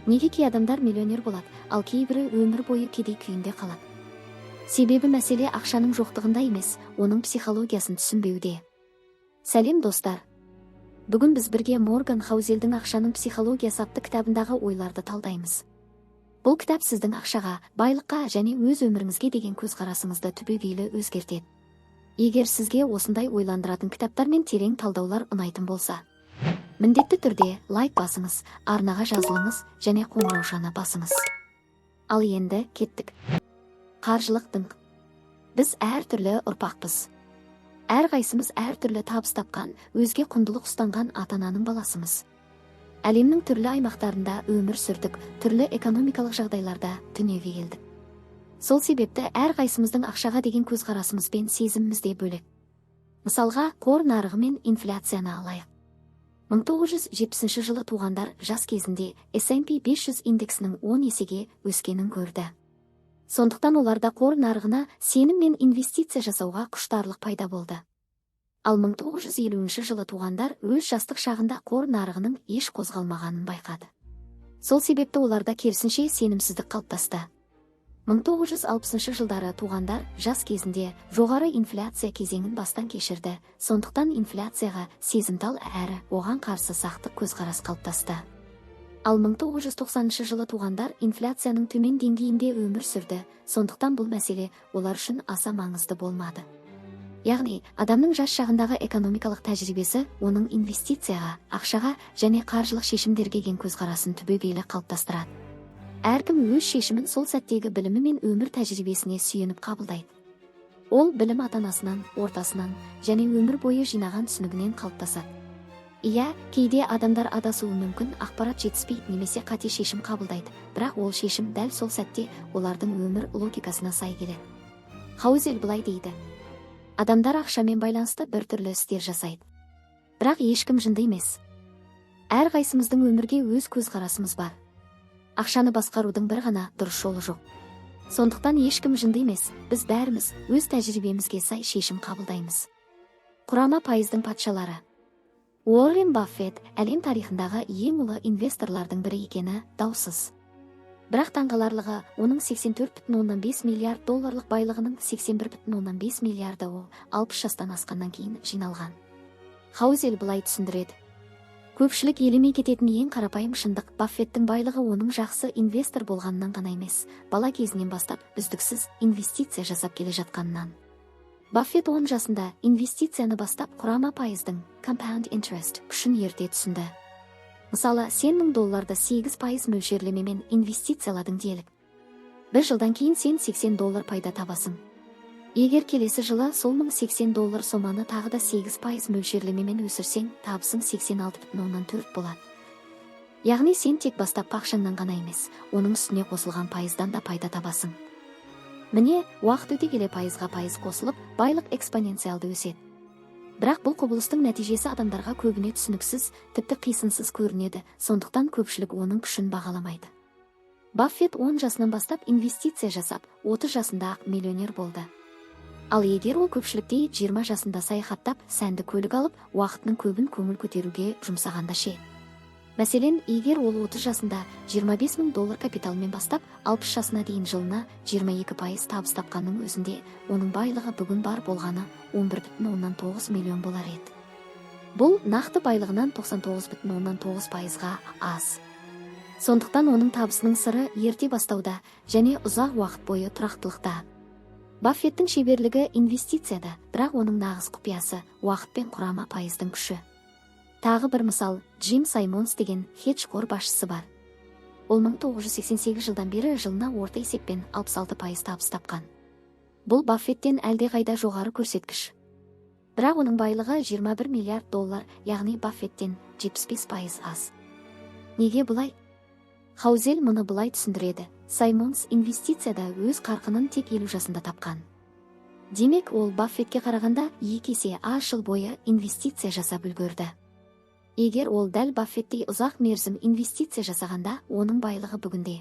Неге кей адамдар миллионер болады, ал кейбірі өмір бойы кедей күйінде қалады? Себебі мәселе ақшаның жоқтығында емес, оның психологиясын түсінбеуде. Сәлем достар. Бүгін біз бірге Морган Хаузелдің ақшаның психологиясы атты кітабындағы ойларды талдаймыз. Бұл кітап сіздің ақшаға, байлыққа және өз өміріңізге деген көзқарасыңызды түбегейлі өзгертеді. Егер сізге осындай ойландыратын кітаптар мен терең талдаулар ұнайтын болса, міндетті түрде лайк басыңыз, арнаға жазылыңыз және қоңыраушаны басыңыз. Ал енді кеттік. Қаржылық діңк. Біз әртүрлі ұрпақпыз. Әрқайсымыз әртүрлі табыс тапқан, өзге құндылық ұстанған ата-ананың баласымыз. Әлемнің түрлі аймақтарында өмір сүрдік, түрлі экономикалық жағдайларда дүниеге келдік. Сол себепті әрқайсымыздың ақшаға деген көзқарасымыз бен сезіміміз де бөлек. Мысалға, қор нарығы мен инфляцияны алайық. 1970 жылы туғандар жас кезінде S&P 500 индексінің 10 есеге өскенін көрді. Сондықтан оларда қор нарығына сенім мен инвестиция жасауға құштарлық пайда болды. Ал 1950 жылы туғандар өз жастық шағында қор нарығының еш қозғалмағанын байқады. Сол себепті оларда керісінше сенімсіздік қалыптасты. 1960 жылдары туғандар жас кезінде жоғары инфляция кезеңін бастан кешірді, сондықтан инфляцияға сезімтал әрі оған қарсы сақтық көзқарас қалыптасты. Ал 1990 жылы туғандар инфляцияның төмен деңгейінде өмір сүрді, сондықтан бұл мәселе олар үшін аса маңызды болмады. Яғни, адамның жас шағындағы экономикалық тәжірибесі оның инвестицияға, ақшаға және қаржылық шешімдерге деген көзқарасын түбегейлі қалыптастырады. Әркім өз шешімін сол сәттегі білімі мен өмір тәжірибесіне сүйеніп қабылдайды. Ол білім ата-анасынан, ортасынан және өмір бойы жинаған түсінігінен қалыптасады. Иә, кейде адамдар адасуы мүмкін, ақпарат жетіспей немесе қате шешім қабылдайды, бірақ ол шешім дәл сол сәтте олардың өмір логикасына сай келеді. Хаузел былай дейді: адамдар ақшамен байланысты бір түрлі істер жасайды. Бірақ ешкім жынды емес. Әрқайсымыздың өмірге өз көзқарасымыз бар. Ақшаны басқарудың бір ғана дұрыс жолы жоқ. Сондықтан ешкім жынды емес, біз бәріміз өз тәжірибемізге сай шешім қабылдаймыз. Құрама пайыздың патшалары. Уоррен Баффет әлем тарихындағы ең ұлы инвесторлардың бірі екені даусыз. Бірақ таңғаларлығы, оның 84,5 миллиард долларлық байлығының 81,5 миллиарды ол 60 жастан асқаннан кейін жиналған. Хаузел былай түсіндіреді: көпшілік елемей кететін ең қарапайым шындық, Баффеттің байлығы оның жақсы инвестор болғанынан ғана емес, бала кезінен бастап үздіксіз инвестиция жасап келе жатқанынан. Баффет 10 жасында инвестицияны бастап құрама пайыздың compound interest күшін ерте түсінді. Мысалы, сен $1000 8% мөлшерлемемен инвестицияладың делік. бір жылдан кейін сен $80 пайда табасың. Егер келесі жылы сол $80 соманы тағы да 8% мөлшерлемемен өсірсең, табысың 86,4 болады. Яғни сен тек бастап ақшаңнан ғана емес, оның үстіне қосылған пайыздан да пайда табасың. Міне, уақыт өте келе пайызға пайыз қосылып, байлық экспоненциалды өседі. Бірақ бұл құбылыстың нәтижесі адамдарға көбіне түсініксіз, тіпті қисынсыз көрінеді, сондықтан көпшілік оның күшін бағаламайды. Баффет 10 жасынан бастап инвестиция жасап, 30 жасында ақ миллионер болды. Ал егер ол көпшіліктей 20 жасында саяхаттап, сәнді көлік алып, уақытының көбін көңіл көтеруге жұмсағанда ше. Мәселен, егер ол 30 жасында $25,000 капиталмен бастап, 60 жасына дейін жылына 22% табыс тапқанның өзінде, оның байлығы бүгін бар болғаны 11,9 миллион болар еді. Бұл нақты байлығынан 99,9%-ға аз. Сондықтан оның табысының сыры ерте бастауда және ұзақ уақыт бойы тұрақтылықта. Баффеттің шеберлігі инвестицияда, бірақ оның нағыз құпиясы уақыт пен құрама пайыздың күші. Тағы бір мысал, Джим Саймонс деген хедж қор басшысы бар. Ол 1988 жылдан бері жылына орта есеппен 66% табыс тапқан. Бұл Баффеттен әлдеқайда жоғары көрсеткіш. Бірақ оның байлығы $21 миллиард, яғни Баффеттен 75% аз. Неге бұлай? Хаузел мұны былай түсіндіреді: Саймонс инвестицияда өз қарқынын тек 50 жасында тапқан. Демек, ол Баффетке қарағанда 2 есе аз жыл бойы инвестиция жасап үлгерді. Егер ол дәл Баффеттей ұзақ мерзім инвестиция жасағанда, оның байлығы бүгінде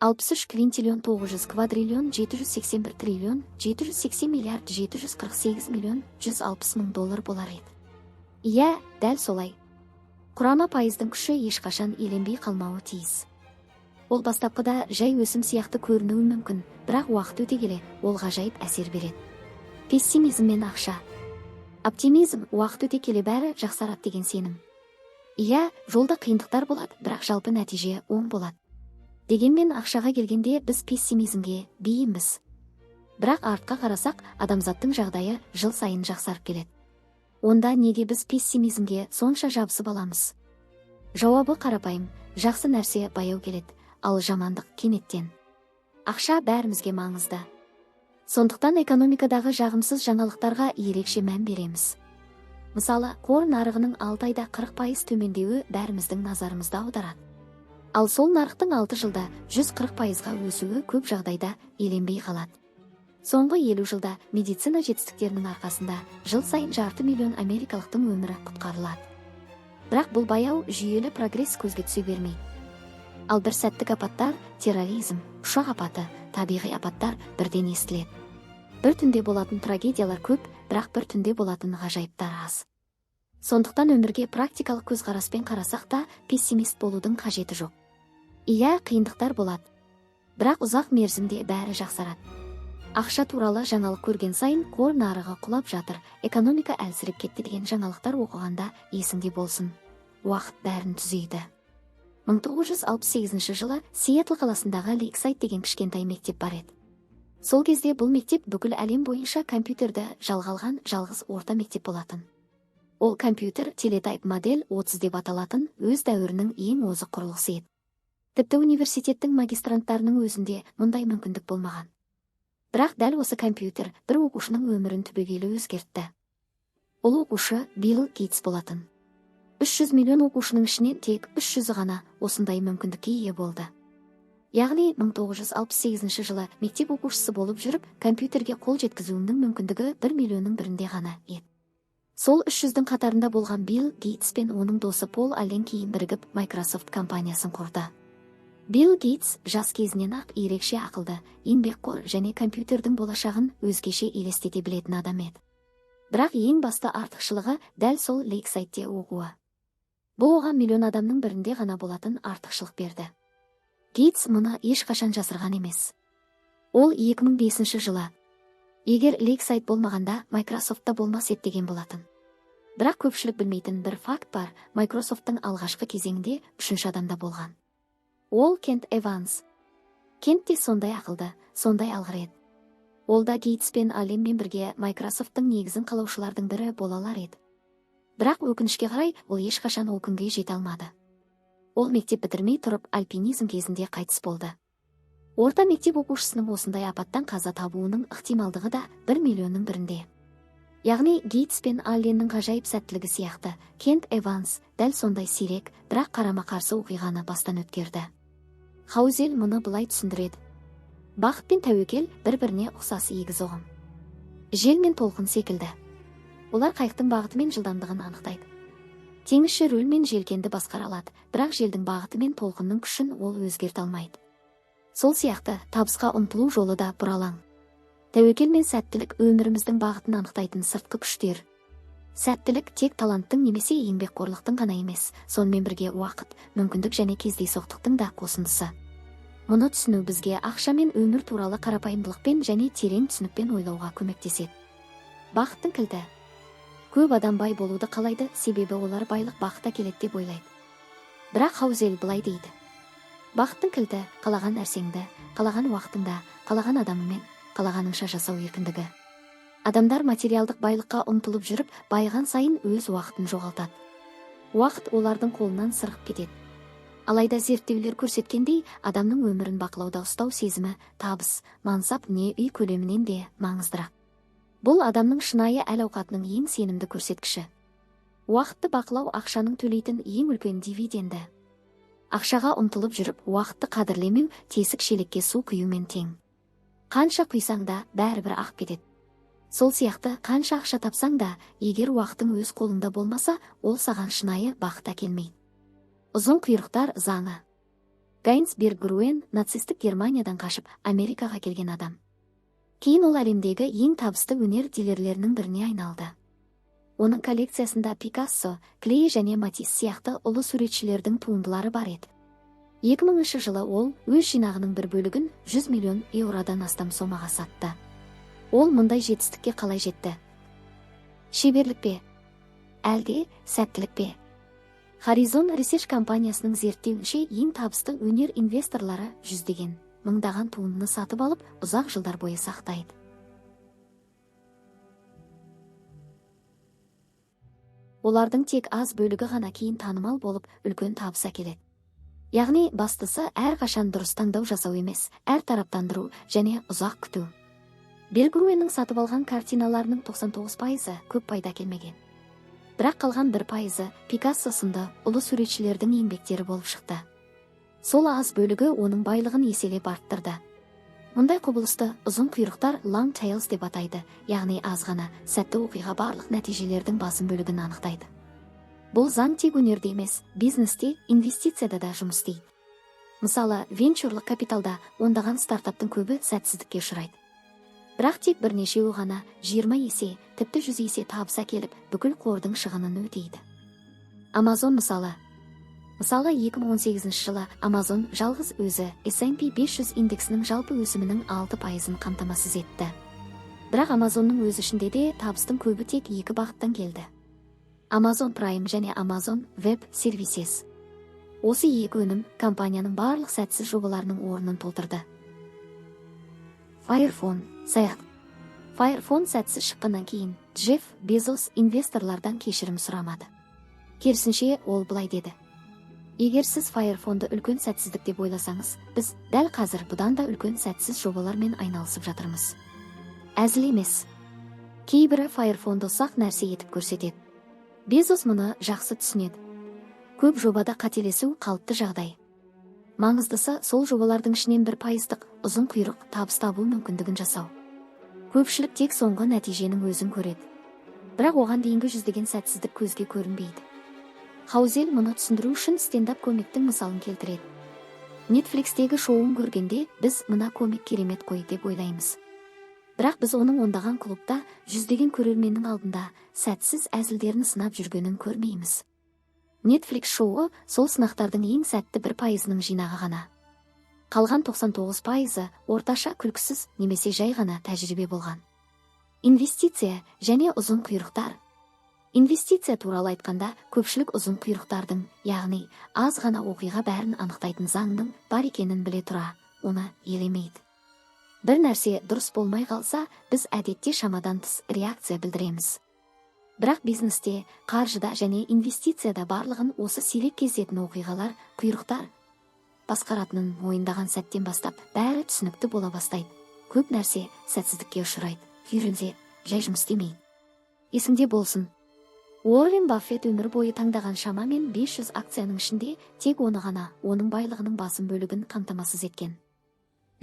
63 квинтиллион 900 квадриллион 781 триллион 780 миллиард 748 миллион 160 мың доллар болар еді. Иә, дәл солай. Құрама пайыздың күші ешқашан еленбей қалмауы тиіс. Ол бастапқыда жай өсім сияқты көрінуі мүмкін, бірақ уақыт өте келе ол ғажайып әсер береді. Пессимизм мен ақша. Оптимизм уақыт өте келе бәрі жақсарады деген сенім. Иә, жолда қиындықтар болады, бірақ жалпы нәтиже оң болады. Дегенмен ақшаға келгенде біз пессимизмге бейімбіз. Бірақ артқа қарасақ, адамзаттың жағдайы жыл сайын жақсарып келеді. Онда неге біз пессимизмге сонша жабысып аламыз? Жауабы қарапайым, жақсы нәрсе баяу келеді, ал жамандық кенеттен. Ақша бәрімізге маңызды. Сондықтан экономикадағы жағымсыз жаңалықтарға ерекше мән береміз. Мысалы, қор нарығының 6 айда 40% төмендеуі бәріміздің назарымызды аударады. Ал сол нарықтың 6 жылда 140%-ға өсуі көп жағдайда еленбей қалады. Соңғы 50 жылда медицина жетістіктерінің арқасында жыл сайын 500,000 америкалықтың өмірі құтқарылады. Бірақ бұл баяу, жүйелі прогресс көзге түсе бермейді. Ал бір сәттік апаттар, терроризм, ұшақ апаты, табиғи апаттар бірден естіледі. Бір түнде болатын трагедиялар көп, бірақ бір түнде болатын ғажайыптар аз. Сондықтан өмірге практикалық көзқараспен қарасақ та пессимист болудың қажеті жоқ. Иә, қиындықтар болады, бірақ ұзақ мерзімде бәрі жақсарады. Ақша туралы жаңалық көрген сайын қор нарығы құлап жатыр, экономика әлсіреп кетті деген жаңалықтар оқығанда есіңде болсын. Уақыт бәрін түзейді. 1968 жылы Сиэтл қаласындағы Лейксайд деген кішкентай мектеп бар еді. Сол кезде бұл мектеп бүкіл әлем бойынша компьютерді жалға алған жалғыз орта мектеп болатын. Ол компьютер телетайп модель 30 деп аталатын өз дәуірінің ең озық құрылғысы еді. Тіпті университеттің магистранттарының өзінде мұндай мүмкіндік болмаған. Бірақ дәл осы компьютер бір оқушының өмірін түбегейлі өзгертті. Ол оқушы Билл Гейтс болатын. 300 миллион оқушының ішінен тек 300 ғана осындай мүмкіндікке ие болды. Яғни 1968 жылы мектеп оқушысы болып жүріп, компьютерге қол жеткізуінің мүмкіндігі 1 миллионның бірінде ғана еді. Сол 300-дің қатарында болған Билл Гейтс пен оның досы Пол Аллен кейін бірігіп Microsoft компаниясын құрды. Билл Гейтс жас кезінен ақ ерекше ақылды, еңбекқор және компьютердің болашағын өзгеше елестете білетін адам еді. Бірақ ең басты артықшылығы дәл сол Лейксайдте оқуы. Бұл оған миллион адамның бірінде ғана болатын артықшылық берді. Гейтс мұны ешқашан жасырған емес. Ол 2005 жылы, егер Лейксайд болмағанда Microsoftта болмас еді деген болатын. Бірақ көпшілік білмейтін бір факт бар, Microsoft'тың алғашқы кезеңінде 3-ші адамда болған. Ол Кент Эванс. Кент те сондай ақылды, сондай алғыр еді. Ол да Гейтс пен Алленмен бірге Microsoft'тың негізін қалаушылардың бірі бола алар еді. Бірақ өкінішке қарай, ол ешқашан ол күнге жете алмады. Ол мектеп бітірмей тұрып альпинизм кезінде қайтыс болды. Орта мектеп оқушысының осындай апаттан қаза табуының ықтималдығы да 1 миллионның бірінде. Яғни Гейтс пен Алленнің ғажайып сәттілігі сияқты, Кент Эванс дәл сондай сирек, бірақ қарама-қарсы оқиғаны бастан өткерді. Хаузел мұны былай түсіндіреді. Бақыт пен тәуекел бір-біріне ұқсас егіз ұғым. Жел мен толқын секілді. Олар қайықтың бағыты мен жылдамдығын анықтайды. Теңізші рөл мен желкенді басқара алады, бірақ желдің бағыты мен толқынның күшін ол өзгерте алмайды. Сол сияқты табысқа ұмтылу жолы да бұралаң. Тәуекел мен сәттілік өміріміздің бағытын анықтайтын сыртқы күштер. Сәттілік тек таланттың немесе еңбекқорлықтың ғана емес, сонымен бірге уақыт, мүмкіндік және кездейсоқтықтың да қосындысы. Мұны түсіну бізге ақша мен өмір туралы қарапайымдылықпен және терең түсінікпен ойлауға көмектеседі. Бақыттың кілті. Көп адам бай болуды қалайды, себебі олар байлық бақытта келеді деп ойлайды. Бірақ Хаузел былай дейді. Бақыттың кілті қалаған нәрсеңді, қалаған уақытыңда, қалаған адамымен, қалағаныңша жасау еркіндігі. Адамдар материалдық байлыққа ұмтылып жүріп, байыған сайын өз уақытын жоғалтады. Уақыт олардың қолынан сырғып кетеді. Алайда зерттеулер көрсеткендей, адамның өмірін бақылауда ұстау сезімі, табыс, мансап не үй көлемінен де маңыздырақ. Бұл адамның шынайы әл-ауқатының ең сенімді көрсеткіші. Уақытты бақылау ақшаның төлейтін ең үлкен дивиденді. Ақшаға ұмтылып жүріп, уақытты қадірлемеу тесік шелекке су құюмен тең. Қанша құйсаң да бәрібір ағып кетеді. Сол сияқты қанша ақша тапсаң да, егер уақытың өз қолыңда болмаса, ол саған шынайы бақыт әкелмейді. Ұзын құйрықтар заңы. Гайнц Бергруен нацистік Германиядан қашып Америкаға келген адам. Кейін ол әлемдегі ең табысты өнер дилерлерінің біріне айналды. Оның коллекциясында Пикассо, Клей және Матисс сияқты ұлы суретшілердің туындылары бар еді. 2000 жылы ол өз жинағының бір бөлігін 100 миллион еуродан астам сомаға сатты. Ол мұндай жетістікке қалай жетті? Шеберлік пе? Әлде сәттілік пе? Horizon Research компаниясының зерттеуінше ең табысты өнер инвесторлары жүздеген, мыңдаған туындыны сатып алып, ұзақ жылдар бойы сақтайды. Олардың тек аз бөлігі ғана кейін танымал болып, үлкен табыс әкеледі. Яғни бастысы әрқашан дұрыс таңдау жасау емес, әр тараптандыру және ұзақ күту. Белгруенің сатып алған картиналарының 99% көп пайда келмеген. Бірақ қалған 1% Пикассо сынды ұлы суретшілердің еңбектері болып шықты. Сол аз бөлігі оның байлығын еселеп арттырды. Мұндай құбылысты ұзын құйрықтар long tails деп атайды, яғни аз ғана сәтті оқиға барлық нәтижелердің басым бөлігін анықтайды. Бұл заң тек өнерде емес, бизнесте, инвестицияда да жұмыс істейді. Мысалы, венчурлық капиталда ондаған стартаптың көбі сәтсіздікке ұшырайды. Бірақ тек бірнешеуі ғана 20 есе, тіпті 100 есе табыс әкеліп, бүкіл қордың шығынын өтейді. Amazon мысалы 2018 жылы Amazon жалғыз өзі S&P 500 индексінің жалпы өсімінің 6%-ын қамтамасыз етті. Бірақ Amazonның өз ішінде де табыстың көбі тек екі бағыттан келді. Amazon Prime және Amazon Web Services. Осы екі өнім компанияның барлық сәтсіз жобаларының орнын толтырды. Firephone саяқ. Firephone сәтсіз шыққаннан кейін Джефф Безос инвесторлардан кешірім сұрамады. Керісінше ол былай деді: егер сіз Firephone-ды үлкен сәтсіздік деп ойласаңыз, біз дәл қазір бұдан да үлкен сәтсіз жобалармен айналысып жатырмыз. Әзіл емес. Кейбірі Firephone-ды ұсақ нәрсе етіп көрсетеді. Безос мұны жақсы түсінеді. Көп жобада қателесу қалыпты жағдай. Маңыздысы сол жобалардың ішінен 1% ұзын құйрық табыс табу мүмкіндігін жасау. Көпшілік тек соңғы нәтиженің өзін көреді. Бірақ оған дейінгі жүздеген сәтсіздік көзге көрінбейді. Хаузел мұны түсіндіру үшін стендап комиктің мысалын келтіреді. Netflixтегі шоуын көргенде біз мына комик керемет қой деп ойлаймыз. Бірақ біз оның ондаған клубта жүздеген көрерменнің алдында сәтсіз әзілдерін сынап жүргенін көрмейміз. Netflix шоуы сол сынақтардың ең сәтті 1%-ның жинағы ғана. Қалған 99% орташа күлкісіз немесе жай ғана тәжірибе болған. Инвестиция және ұзын құйрықтар. Инвестиция туралы айтқанда көпшілік ұзын құйрықтардың, яғни аз ғана оқиға бәрін анықтайтын заңның бар екенін біле тұра, оны елемейді. Бір нәрсе дұрыс болмай қалса, біз әдетте шамадан тыс реакция білдіреміз. Бірақ бизнесте, қаржыда және инвестицияда барлығын осы сирек кездесетін оқиғалар, құйрықтар басқаратынын мойындаған сәттен бастап бәрі түсінікті бола бастайды. Көп нәрсе сәтсіздікке ұшырайды, үйренсе, жай жұмыс істемейді. Есіңде болсын, Уоррен Баффет өмір бойы таңдаған шамамен 500 акцияның ішінде тек оны ғана оның байлығының басым бөлігін қамтамасыз еткен.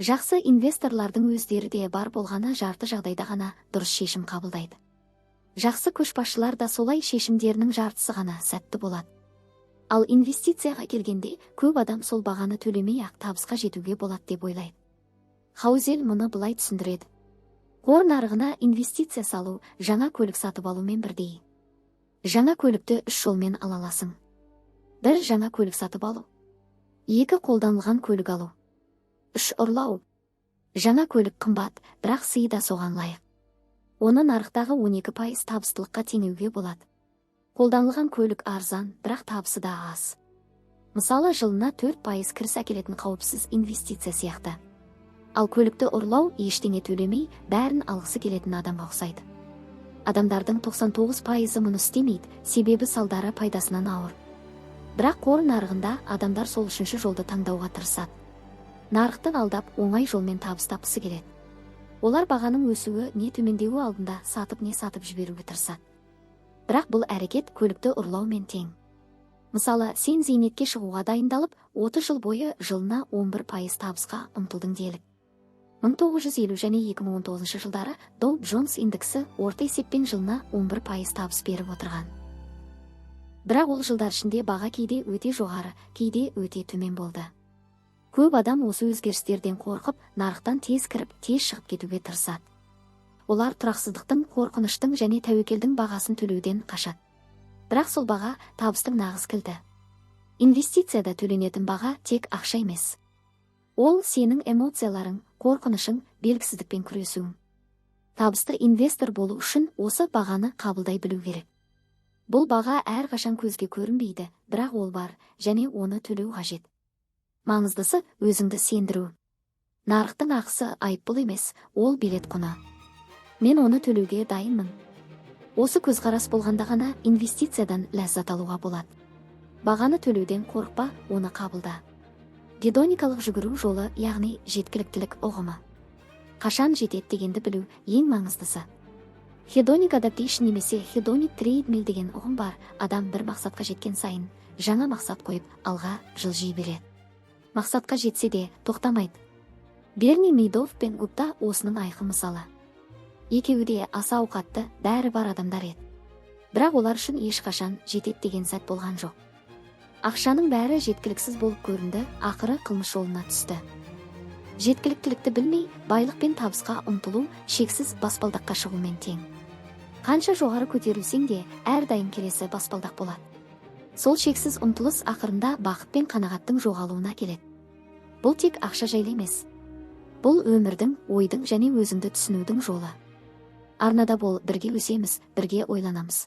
Жақсы инвесторлардың өздері де бар болғаны жарты жағдайда ғана дұрыс шешім қабылдайды. Жақсы көшбасшылар да солай шешімдерінің жартысы ғана сәтті болады. Ал инвестицияға келгенде көп адам сол бағаны төлемей-ақ табысқа жетуге болады деп ойлайды. Хаузел мұны былай түсіндіреді: қор нарығына инвестиция салу жаңа көлік сатып алумен бірдей. Жаңа көлікті 3 жолмен ала аласың. 1. Жаңа көлік сатып алу. 2. Қолданылған көлік алу. 3. Ұрлау. Жаңа көлік қымбат, бірақ сыйы да соған лайық. Оны нарықтағы 12% табыстылыққа теңеуге болады. Қолданылған көлік арзан, бірақ табысы да аз. Мысалы, жылына 4% кіріс әкелетін қауіпсіз инвестиция сияқты. Ал көлікті ұрлау ештеңе төлемей, бәрін алғысы келетін адамға ұқсайды. Адамдардың 99% мұны істемейді, себебі салдары пайдасынан ауыр. Бірақ қор нарығында адамдар сол үшінші жолды таңдауға тырысады. Нарықты алдап, оңай жолмен табыс тапқысы келеді. Олар бағаның өсуі не төмендеуі алдында сатып не сатып жіберуге тырысады. Бірақ бұл әрекет көлікті ұрлаумен тең. Мысалы, сен зейнетке шығуға дайындалып, 30 жыл бойы жылына 11% табысқа ұмтылдың делік. 1950 және 2019 жылдары Dow Jones индексі орта есеппен жылына 11% табыс беріп отырған. Бірақ ол жылдар ішінде баға кейде өте жоғары, кейде өте төмен болды. Көп адам осы өзгерістерден қорқып, нарықтан тез кіріп, тез шығып кетуге тырысады. Олар тұрақсыздықтың, қорқыныштың және тәуекелдің бағасын төлеуден қашады. Бірақ сол баға табыстың нағыз кілті. Инвестицияда төленетін баға тек ақша емес. Ол сенің эмоцияларың, қорқынышың, белгісіздікпен күресуің. Табысты инвестор болу үшін осы бағаны қабылдай білу керек. Бұл баға әрқашан көзге көрінбейді, бірақ ол бар, және оны төлеу қажет. Маңыздысы өзіңді сендіру. Нарықтың ақысы айыппұл емес, ол билет құны. Мен оны төлеуге дайынмын. Осы көзқарас болғанда ғана инвестициядан ләззат алуға болады. Бағаны төлеуден қорықпа, оны қабылда. Гедоникалық жүгіру жолы, яғни жеткіліктілік ұғымы. Қашан жетеді дегенді білу ең маңыздысы. Hedonic adaptation немесе hedonic treadmill деген ұғым бар. Адам бір мақсатқа жеткен сайын жаңа мақсат қойып алға жылжи береді. Мақсатқа жетсе де тоқтамайды. Берни Мейдов пен Гупта осының айқын мысалы. Екеуі де аса ауқатты, бәрі бар адамдар еді. Бірақ олар үшін ешқашан жетеді деген сәт болған жоқ. Ақшаның бәрі жеткіліксіз болып көрінді, ақыры қылмыс жолына түсті. Жеткіліктілікті білмей, байлық пен табысқа ұмтылу шексіз баспалдаққа шығумен тең. Қанша жоғары көтерілсең де, әрдайым келесі баспалдақ болады. Сол шексіз ұмтылыс ақырында бақыт пен қанағаттың жоғалуына келеді. Бұл тек ақша жайлы емес. Бұл өмірдің, ойдың және өзіңді түсінудің жолы. Арнада бол, бірге өсеміз, бірге ойланамыз.